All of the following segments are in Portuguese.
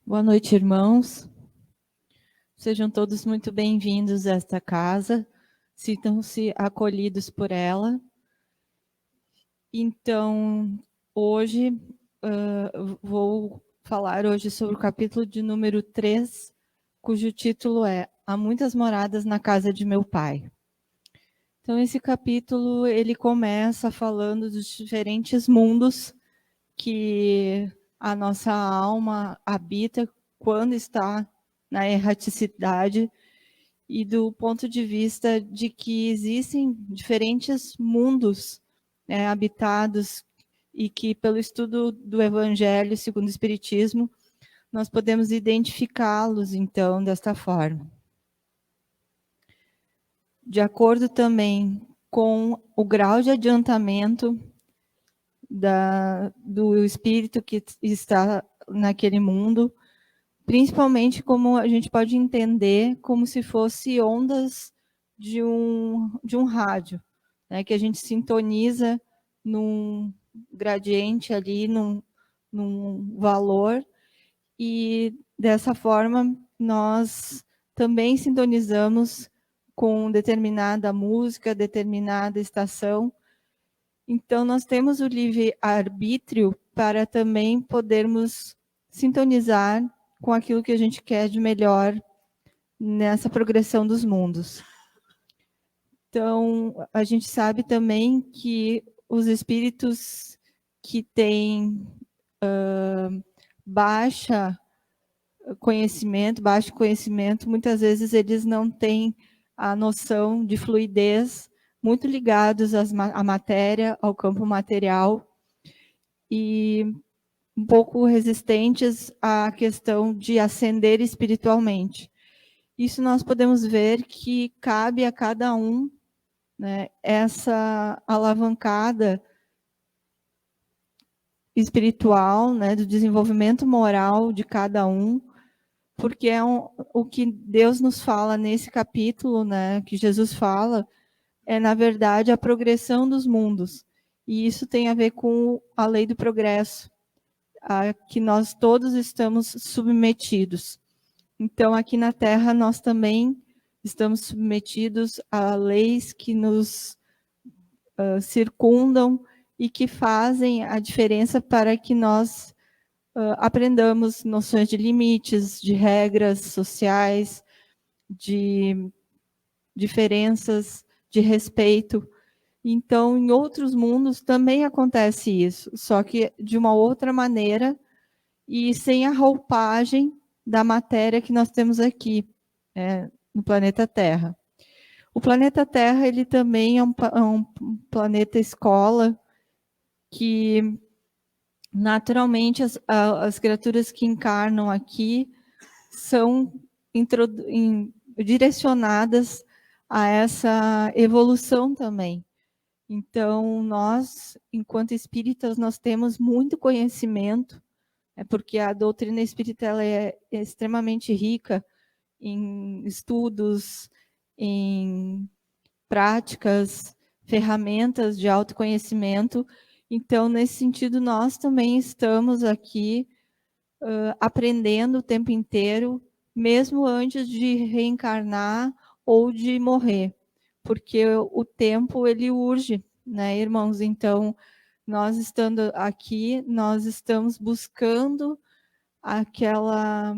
Boa noite, irmãos. Sejam todos muito bem-vindos a esta casa. Sintam-se acolhidos por ela. Então, hoje, vou falar hoje sobre o capítulo de número 3, cujo título é Há muitas moradas na casa de meu pai. Então, esse capítulo, ele começa falando dos diferentes mundos que a nossa alma habita quando está na erraticidade, e do ponto de vista de que existem diferentes mundos, né, habitados, e que pelo estudo do Evangelho segundo o Espiritismo, nós podemos identificá-los, então, desta forma. De acordo também com o grau de adiantamento do espírito que está naquele mundo, principalmente como a gente pode entender como se fosse ondas de um rádio, né, que a gente sintoniza num gradiente ali, num valor, e dessa forma nós também sintonizamos com determinada música, determinada estação. Então, nós temos o livre-arbítrio para também podermos sintonizar com aquilo que a gente quer de melhor nessa progressão dos mundos. Então, a gente sabe também que os espíritos que têm baixo conhecimento, muitas vezes eles não têm a noção de fluidez, muito ligados à matéria, ao campo material, e um pouco resistentes à questão de ascender espiritualmente. Isso nós podemos ver que cabe a cada um, né, essa alavancada espiritual, né, do desenvolvimento moral de cada um, porque é o que Deus nos fala nesse capítulo, né, que Jesus fala, é, na verdade, a progressão dos mundos. E isso tem a ver com a lei do progresso, a que nós todos estamos submetidos. Então, aqui na Terra, nós também estamos submetidos a leis que nos circundam e que fazem a diferença para que nós aprendamos noções de limites, de regras sociais, de diferenças, de respeito. Então, em outros mundos também acontece isso, só que de uma outra maneira e sem a roupagem da matéria que nós temos aqui, no planeta Terra. O planeta Terra, ele também é um planeta escola que, naturalmente, as criaturas que encarnam aqui são direcionadas a essa evolução também. Então, nós, enquanto espíritas, nós temos muito conhecimento, porque a doutrina espírita ela é extremamente rica em estudos, em práticas, ferramentas de autoconhecimento. Então, nesse sentido, nós também estamos aqui aprendendo o tempo inteiro, mesmo antes de reencarnar ou de morrer, porque o tempo ele urge, né, irmãos? Então, nós estando aqui, nós estamos buscando aquela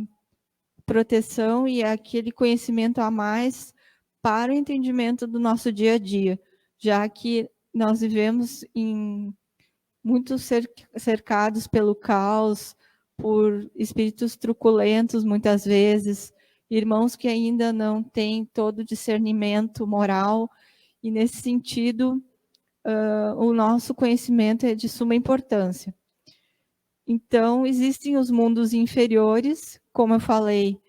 proteção e aquele conhecimento a mais para o entendimento do nosso dia a dia, já que nós vivemos muito cercados pelo caos, por espíritos truculentos, muitas vezes, irmãos que ainda não têm todo o discernimento moral, e nesse sentido, o nosso conhecimento é de suma importância. Então, existem os mundos inferiores, como eu falei,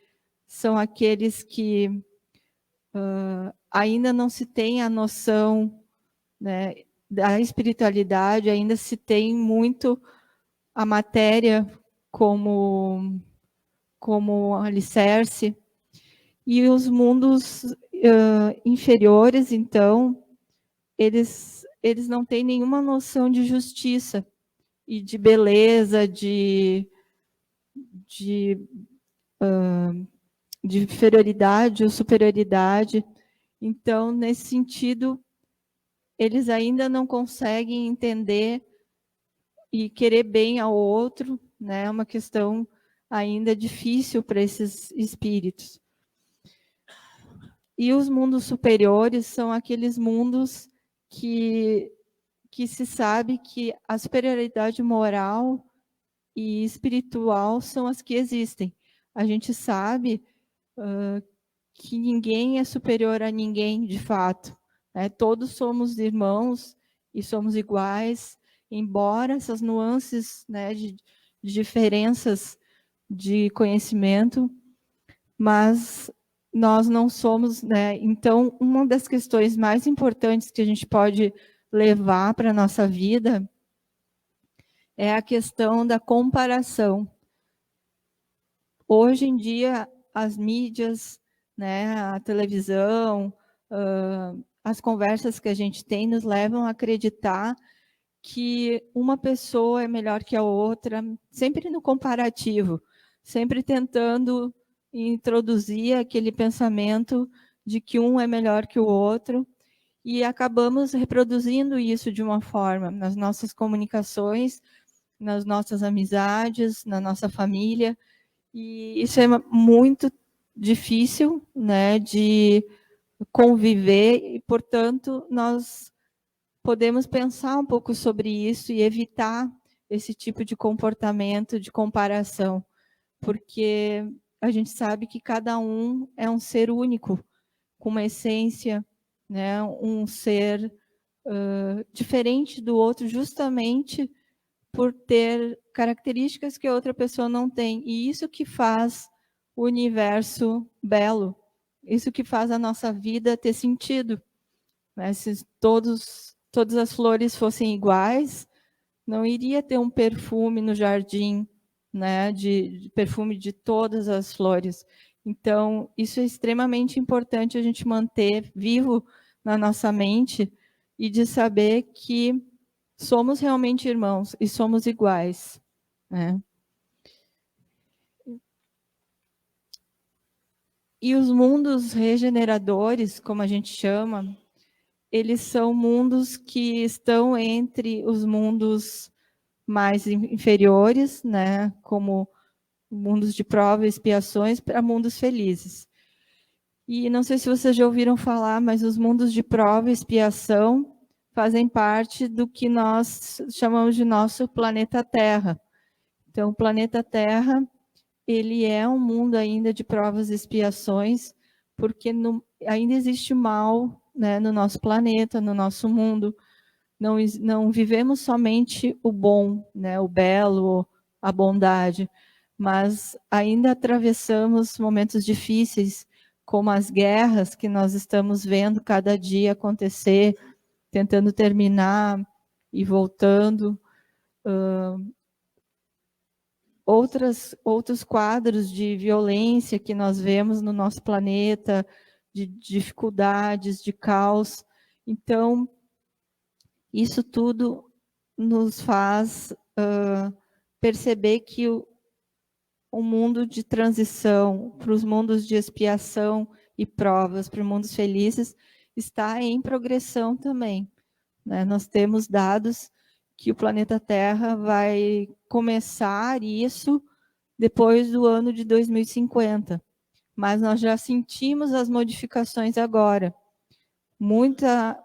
são aqueles que ainda não se tem a noção, né, da espiritualidade, ainda se tem muito a matéria como alicerce, e os mundos inferiores, então, eles não têm nenhuma noção de justiça e de beleza, de de inferioridade ou superioridade. Então, nesse sentido, eles ainda não conseguem entender e querer bem ao outro, né? É uma questão ainda difícil para esses espíritos. E os mundos superiores são aqueles mundos que se sabe que a superioridade moral e espiritual são as que existem. A gente sabe que ninguém é superior a ninguém, de fato, né? Todos somos irmãos e somos iguais, embora essas nuances, né, de diferenças de conhecimento, mas nós não somos, né? Então, uma das questões mais importantes que a gente pode levar para a nossa vida é a questão da comparação. Hoje em dia, as mídias, né, a televisão, as conversas que a gente tem nos levam a acreditar que uma pessoa é melhor que a outra, sempre no comparativo, sempre tentando introduzir aquele pensamento de que um é melhor que o outro, e acabamos reproduzindo isso de uma forma nas nossas comunicações, nas nossas amizades, na nossa família, e isso é muito difícil, né, de conviver, e, portanto, nós podemos pensar um pouco sobre isso e evitar esse tipo de comportamento de comparação, porque a gente sabe que cada um é um ser único, com uma essência, né, um ser diferente do outro, justamente por ter características que a outra pessoa não tem. E isso que faz o universo belo, isso que faz a nossa vida ter sentido. Né? Se todas as flores fossem iguais, não iria ter um perfume no jardim, né, de perfume de todas as flores. Então, isso é extremamente importante a gente manter vivo na nossa mente e de saber que somos realmente irmãos e somos iguais. Né? E os mundos regeneradores, como a gente chama, eles são mundos que estão entre os mundos mais inferiores, né, como mundos de prova e expiações, para mundos felizes. E não sei se vocês já ouviram falar, mas os mundos de prova e expiação fazem parte do que nós chamamos de nosso planeta Terra. Então, o planeta Terra, ele é um mundo ainda de provas e expiações, porque ainda existe mal, né, no nosso planeta, no nosso mundo. Não vivemos somente o bom, né, o belo, a bondade, mas ainda atravessamos momentos difíceis, como as guerras que nós estamos vendo cada dia acontecer, tentando terminar e voltando. Outros quadros de violência que nós vemos no nosso planeta, de dificuldades, de caos. Então, isso tudo nos faz perceber que o mundo de transição para os mundos de expiação e provas, para os mundos felizes, está em progressão também. Né? Nós temos dados que o planeta Terra vai começar isso depois do ano de 2050. Mas nós já sentimos as modificações agora. Muita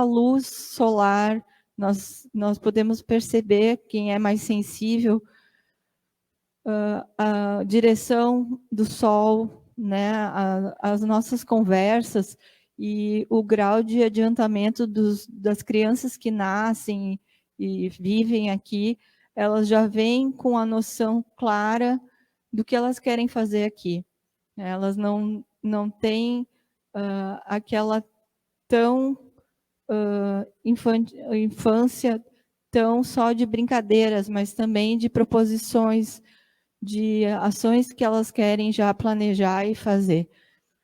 luz solar, nós podemos perceber, quem é mais sensível, a direção do Sol, né, as nossas conversas e o grau de adiantamento das crianças que nascem e vivem aqui, elas já vêm com a noção clara do que elas querem fazer aqui. Elas não têm aquela tão infância tão só de brincadeiras, mas também de proposições, de ações que elas querem já planejar e fazer.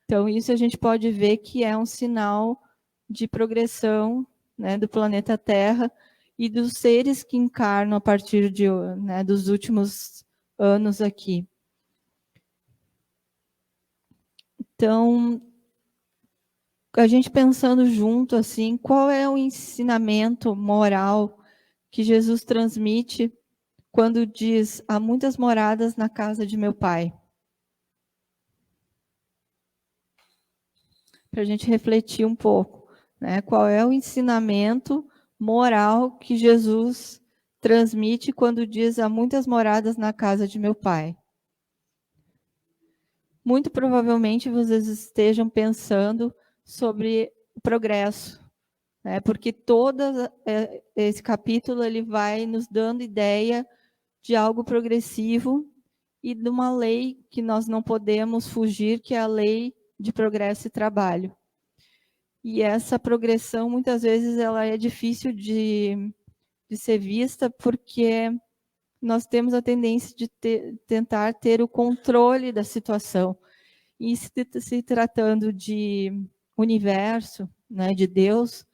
Então, isso a gente pode ver que é um sinal de progressão, né, do planeta Terra e dos seres que encarnam a partir dos últimos anos aqui. Então, a gente pensando junto, assim, qual é o ensinamento moral que Jesus transmite quando diz: há muitas moradas na casa de meu Pai? Para a gente refletir um pouco, né? Qual é o ensinamento moral que Jesus transmite quando diz: há muitas moradas na casa de meu Pai? Muito provavelmente vocês estejam pensando sobre o progresso, né? Porque todo esse capítulo ele vai nos dando ideia de algo progressivo e de uma lei que nós não podemos fugir, que é a lei de progresso e trabalho. E essa progressão, muitas vezes, ela é difícil de ser vista, porque nós temos a tendência de tentar ter o controle da situação. E se tratando de universo, né, de Deus,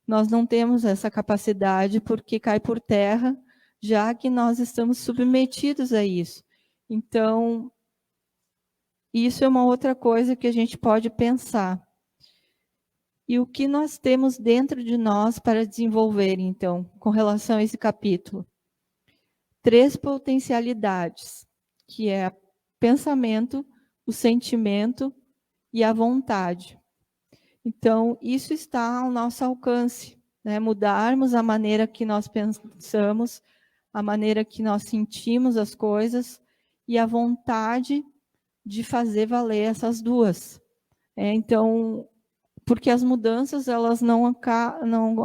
nós não temos essa capacidade, porque cai por terra, já que nós estamos submetidos a isso. Então, isso é uma outra coisa que a gente pode pensar. E o que nós temos dentro de nós para desenvolver, então, com relação a esse capítulo? 3 potencialidades, que é o pensamento, o sentimento e a vontade. Então, isso está ao nosso alcance, né? Mudarmos a maneira que nós pensamos, a maneira que nós sentimos as coisas e a vontade de fazer valer essas duas. Então, porque as mudanças elas não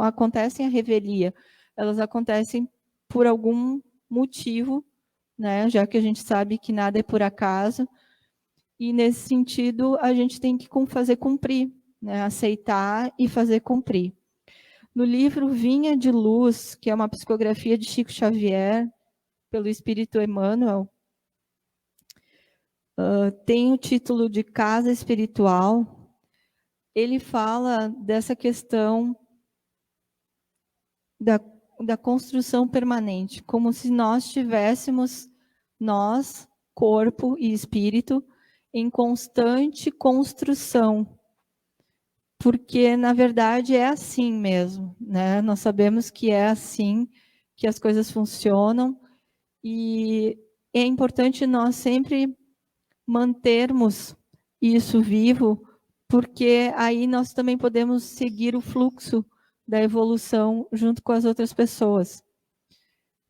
acontecem à revelia, elas acontecem por algum motivo, né? Já que a gente sabe que nada é por acaso, e nesse sentido a gente tem que fazer cumprir, né? Aceitar e fazer cumprir. No livro Vinha de Luz, que é uma psicografia de Chico Xavier, pelo Espírito Emmanuel, tem o título de Casa Espiritual. Ele fala dessa questão da construção permanente, como se nós tivéssemos, nós, corpo e espírito, em constante construção. Porque, na verdade, é assim mesmo, né? Nós sabemos que é assim que as coisas funcionam e é importante nós sempre mantermos isso vivo, porque aí nós também podemos seguir o fluxo da evolução junto com as outras pessoas.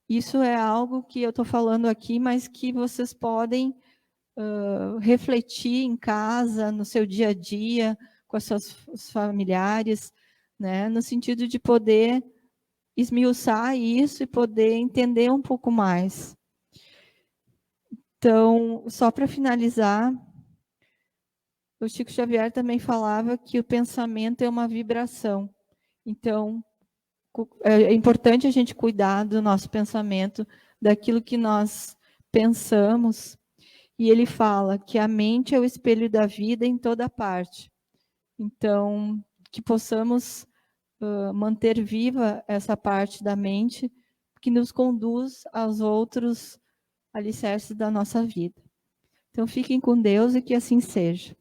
Isso é algo que eu estou falando aqui, mas que vocês podem refletir em casa, no seu dia a dia, com os seus familiares, né? No sentido de poder esmiuçar isso e poder entender um pouco mais. Então, só para finalizar, o Chico Xavier também falava que o pensamento é uma vibração. Então, é importante a gente cuidar do nosso pensamento, daquilo que nós pensamos. E ele fala que a mente é o espelho da vida em toda parte. Então, que possamos manter viva essa parte da mente que nos conduz aos outros alicerces da nossa vida. Então, fiquem com Deus e que assim seja.